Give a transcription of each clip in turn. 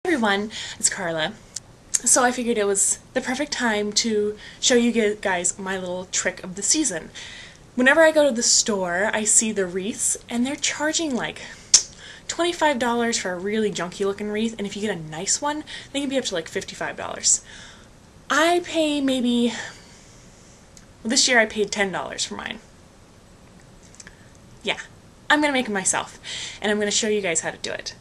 Everyone, it's Carla. So I figured it was the perfect time to show you guys my little trick of the season. Whenever I go to the store, I see the wreaths, and they're charging like $25 for a really junky looking wreath, and if you get a nice one, they can be up to like $55. I pay maybe, well, this year I paid $10 for mine. Yeah, I'm gonna make it myself, and I'm gonna show you guys how to do it.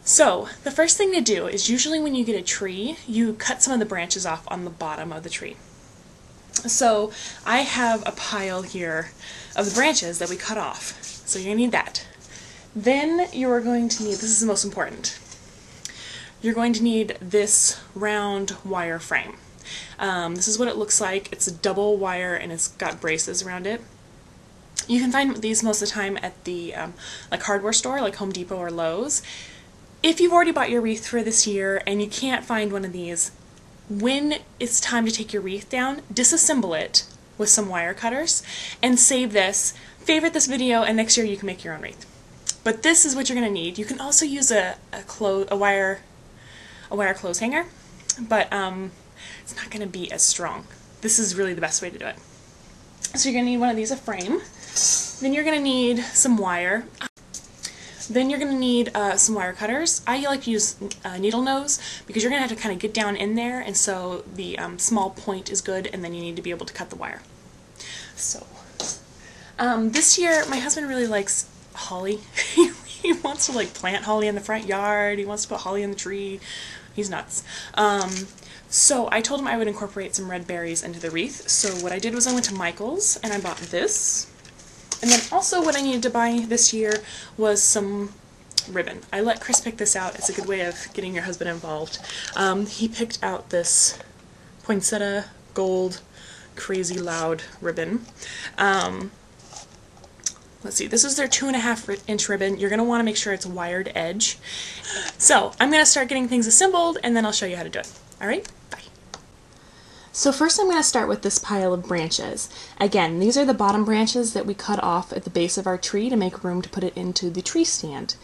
So, the first thing to do is usually when you get a tree, you cut some of the branches off on the bottom of the tree. So, I have a pile here of the branches that we cut off. So you're going to need that. Then you are going to need, this is the most important, you're going to need this round wire frame. This is what it looks like. It's a double wire and it's got braces around it. You can find these most of the time at the like hardware store, like Home Depot or Lowe's. If you've already bought your wreath for this year and you can't find one of these, when it's time to take your wreath down, disassemble it with some wire cutters and save this, favorite this video, and next year you can make your own wreath. But this is what you're going to need. You can also use a wire clothes hanger, but it's not going to be as strong. This is really the best way to do it. So you're going to need one of these, a frame. Then you're going to need some wire. Then you're going to need some wire cutters. I like to use needle nose because you're going to have to kind of get down in there, and so the small point is good, and then you need to be able to cut the wire. So, this year my husband really likes holly. He wants to like plant holly in the front yard. He wants to put holly in the tree. He's nuts. So I told him I would incorporate some red berries into the wreath. So what I did was I went to Michael's and I bought this. And then also what I needed to buy this year was some ribbon. I let Chris pick this out. It's a good way of getting your husband involved. He picked out this poinsettia gold crazy loud ribbon. Let's see, this is their 2.5-inch ribbon. You're going to want to make sure it's wired edge. So I'm going to start getting things assembled and then I'll show you how to do it. Alright, bye. So first I'm going to start with this pile of branches. Again, these are the bottom branches that we cut off at the base of our tree to make room to put it into the tree stand.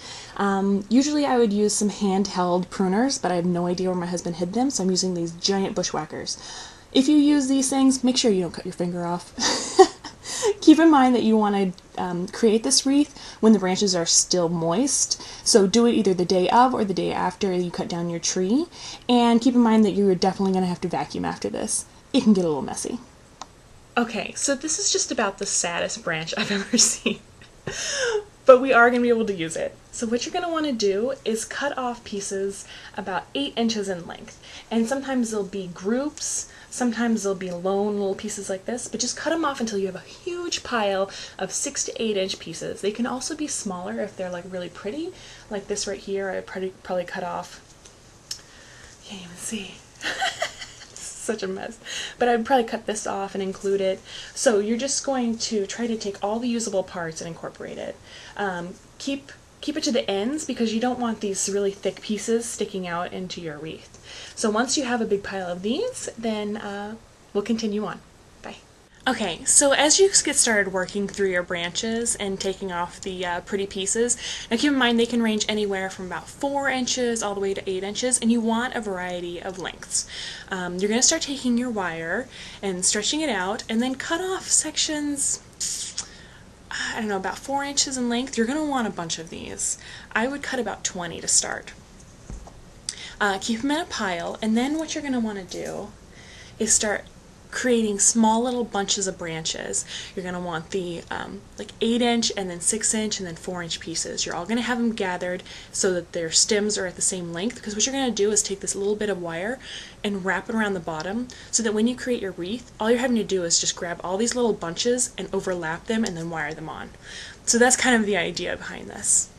Usually I would use some handheld pruners, but I have no idea where my husband hid them, so I'm using these giant bushwhackers. If you use these things, make sure you don't cut your finger off. Keep in mind that you want to create this wreath when the branches are still moist, so do it either the day of or the day after you cut down your tree, and keep in mind that you're definitely going to have to vacuum after this. It can get a little messy. Okay, so this is just about the saddest branch I've ever seen, but we are going to be able to use it. So what you're going to want to do is cut off pieces about 8 inches in length, and sometimes they'll be groups. Sometimes they'll be lone little pieces like this, but just cut them off until you have a huge pile of 6 to 8 inch pieces. They can also be smaller if they're like really pretty, like this right here. I probably cut off, can't even see. It's such a mess. But I'd probably cut this off and include it. So you're just going to try to take all the usable parts and incorporate it. Keep it to the ends because you don't want these really thick pieces sticking out into your wreath. So once you have a big pile of these, then we'll continue on. Bye. Okay, so as you get started working through your branches and taking off the pretty pieces, now keep in mind they can range anywhere from about 4 inches all the way to 8 inches, and you want a variety of lengths. You're going to start taking your wire and stretching it out, and then cut off sections, I don't know, about 4 inches in length. You're going to want a bunch of these. I would cut about 20 to start. Keep them in a pile, and then what you're going to want to do is start creating small little bunches of branches. You're going to want the like 8-inch and then 6-inch and then 4-inch pieces. You're all going to have them gathered so that their stems are at the same length, because what you're going to do is take this little bit of wire and wrap it around the bottom so that when you create your wreath, all you're having to do is just grab all these little bunches and overlap them and then wire them on. So that's kind of the idea behind this.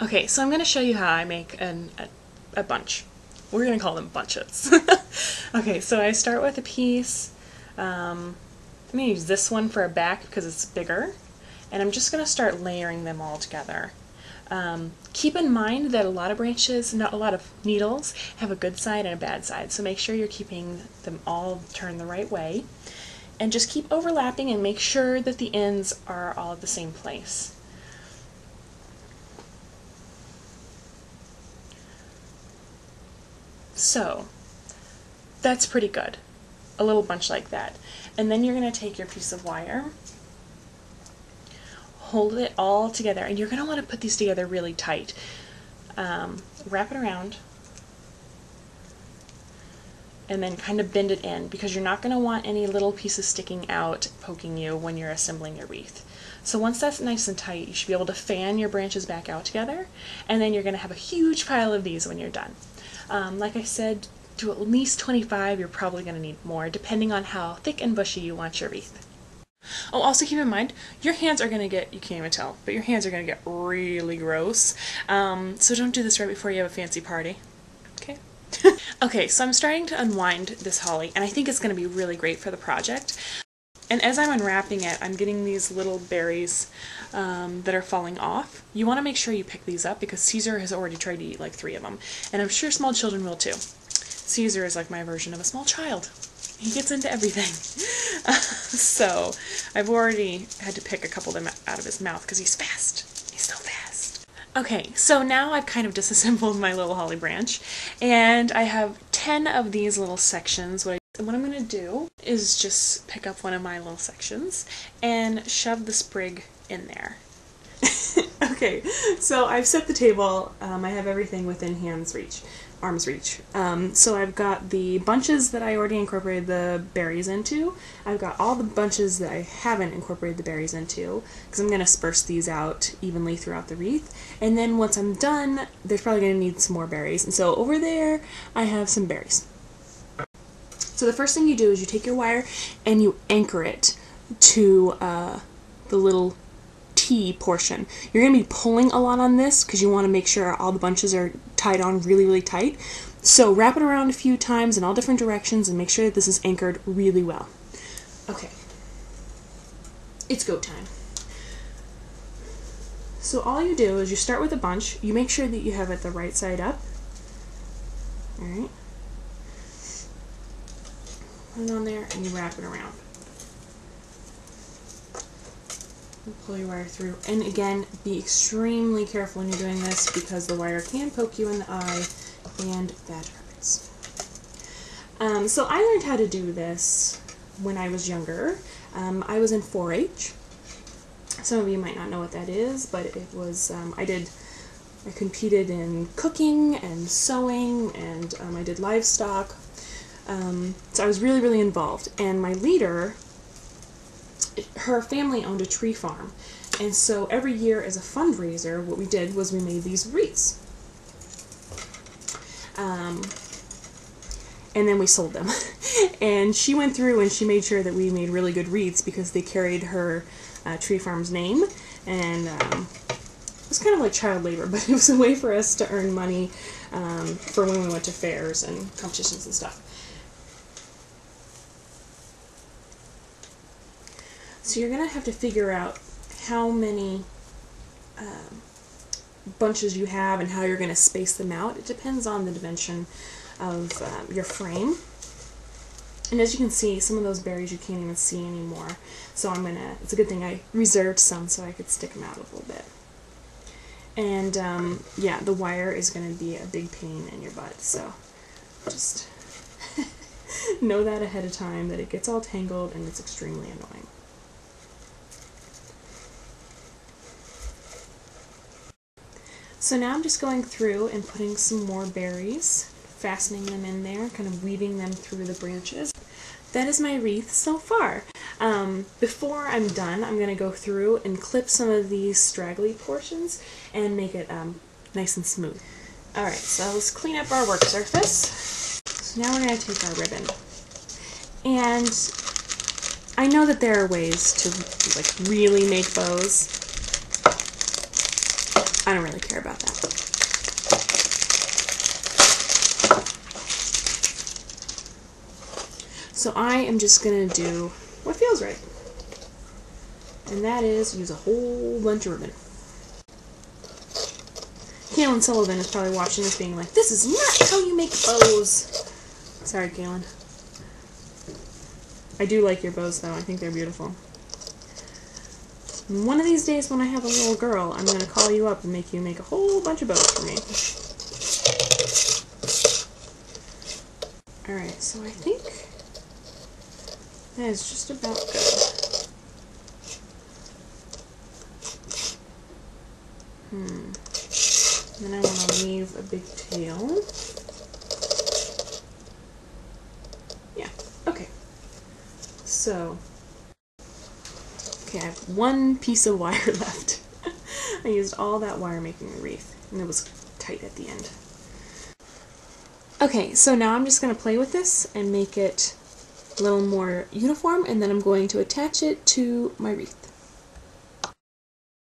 Okay, so I'm going to show you how I make a bunch. We're going to call them bunches. Okay, so I start with a piece. I'm going to use this one for a back because it's bigger, and I'm just going to start layering them all together. Keep in mind that a lot of branches, not a lot of needles, have a good side and a bad side, so make sure you're keeping them all turned the right way. And just keep overlapping and make sure that the ends are all at the same place. So that's pretty good. A little bunch like that. And then you're going to take your piece of wire, hold it all together, and you're going to want to put these together really tight. Wrap it around, and then kind of bend it in, because you're not going to want any little pieces sticking out poking you when you're assembling your wreath. So once that's nice and tight, you should be able to fan your branches back out together, and then you're going to have a huge pile of these when you're done. Like I said, to at least 25, you're probably going to need more, depending on how thick and bushy you want your wreath. Oh, also keep in mind, your hands are going to get, you can't even tell, but your hands are going to get really gross. So don't do this right before you have a fancy party. Okay? Okay, so I'm starting to unwind this holly, and I think it's going to be really great for the project. And as I'm unwrapping it, I'm getting these little berries that are falling off. You want to make sure you pick these up, because Caesar has already tried to eat like 3 of them, and I'm sure small children will too. Caesar is like my version of a small child. He gets into everything. So I've already had to pick a couple of them out of his mouth because he's fast. He's so fast. Okay, so now I've kind of disassembled my little holly branch, and I have 10 of these little sections. What I'm going to do is just pick up one of my little sections and shove the sprig in there. Okay, so I've set the table. I have everything within arm's reach. So I've got the bunches that I already incorporated the berries into. I've got all the bunches that I haven't incorporated the berries into, because I'm going to disperse these out evenly throughout the wreath. And then once I'm done, there's probably going to need some more berries. And so over there, I have some berries. So the first thing you do is you take your wire and you anchor it to the little T portion. You're going to be pulling a lot on this because you want to make sure all the bunches are tied on really, really tight. So wrap it around a few times in all different directions and make sure that this is anchored really well. Okay, it's go time. So all you do is you start with a bunch. You make sure that you have it the right side up. Alright. Put it on there and you wrap it around. Pull your wire through, and again, be extremely careful when you're doing this because the wire can poke you in the eye and that hurts. So I learned how to do this when I was younger. I was in 4-H. Some of you might not know what that is, but it was, I competed in cooking and sewing, and I did livestock. So I was really, really involved, and my leader, her family owned a tree farm, and so every year as a fundraiser what we did was we made these wreaths, and then we sold them. And she went through and she made sure that we made really good wreaths because they carried her tree farm's name, and it was kind of like child labor, but it was a way for us to earn money for when we went to fairs and competitions and stuff. So you're going to have to figure out how many bunches you have and how you're going to space them out. It depends on the dimension of your frame. And as you can see, some of those berries you can't even see anymore. So it's a good thing I reserved some so I could stick them out a little bit. And yeah, the wire is going to be a big pain in your butt, so just know that ahead of time, that it gets all tangled and it's extremely annoying. So now I'm just going through and putting some more berries, fastening them in there, kind of weaving them through the branches. That is my wreath so far. Before I'm done, I'm going to go through and clip some of these straggly portions and make it nice and smooth. Alright, so let's clean up our work surface. So now we're going to take our ribbon. And I know that there are ways to like really make bows. I don't really care about that. So I am just going to do what feels right. And that is use a whole bunch of ribbon. Kaylin Sullivan is probably watching this being like, this is not how you make bows. Sorry, Kaylin. I do like your bows though. I think they're beautiful. One of these days when I have a little girl, I'm going to call you up and make you make a whole bunch of bows for me. Alright, so I think that is just about good. Then I want to leave a big tail. Yeah, okay. So, okay, I have one piece of wire left. I used all that wire making a wreath, and it was tight at the end. Okay, so now I'm just going to play with this and make it a little more uniform, and then I'm going to attach it to my wreath.